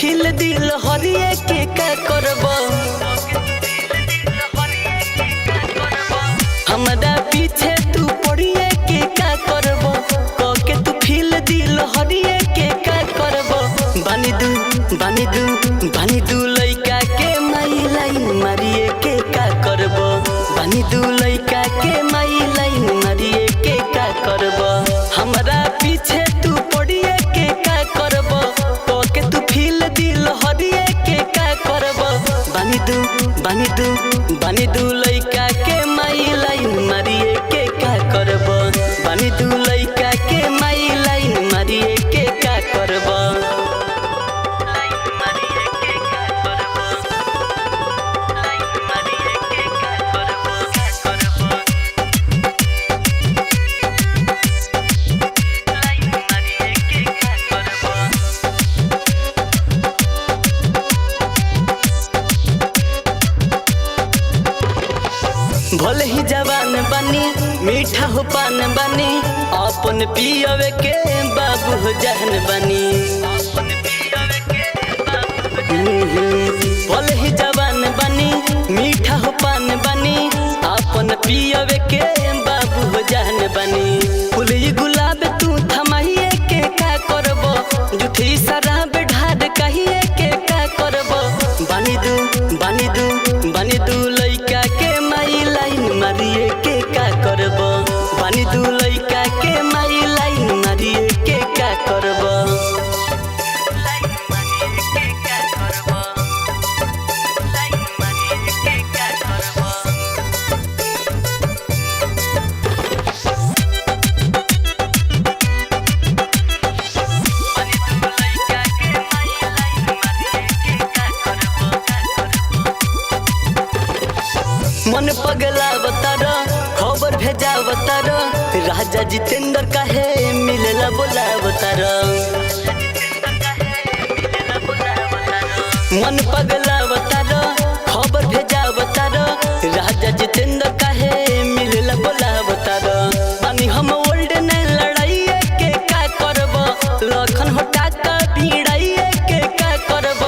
feel दिल हरिए के का करब हमरा पीछे तू पड़िए के का करब के तू फील दिल हरिए के का करब बानी दू लइका के माई लाइन मारिए के का करब बानी दू लइका के माई लाइन मारिए के का करब हमरा पीछे तू पड़िए के का करब के तू फील दिल हरिए के का करब बानी दू लइका के माई लाइन मारिए के का करब बानी दू लइका के माई लाइन मारिए के का करब भले ही जवान बनी मीठा हो पान बनी अपन पियवे के बाबू हो जहन बनी भले ही जवान बनी मीठा हो पान बनी अपन पियवे के बाबू हो जहन बनी फूली गुलाब तू थमाइए के का करब जुठी शराब ढार कहिए के का करब बानी दू लइका के माई लाइन मारिए के का करब बानी दू लइका के माई लाइन मारिए के का करब मन पगला बतार खबर भेजा बतार राजा जितेंद्र काहे मिलेला बोला बतार मन पगला बतार खबर भेजा बतार राजा जितेंद्र काहे मिलेला बोला बतार बानी हम ओल्ड ने लड़ाइए के का करब लखन होटा का भिड़ाइए के का करब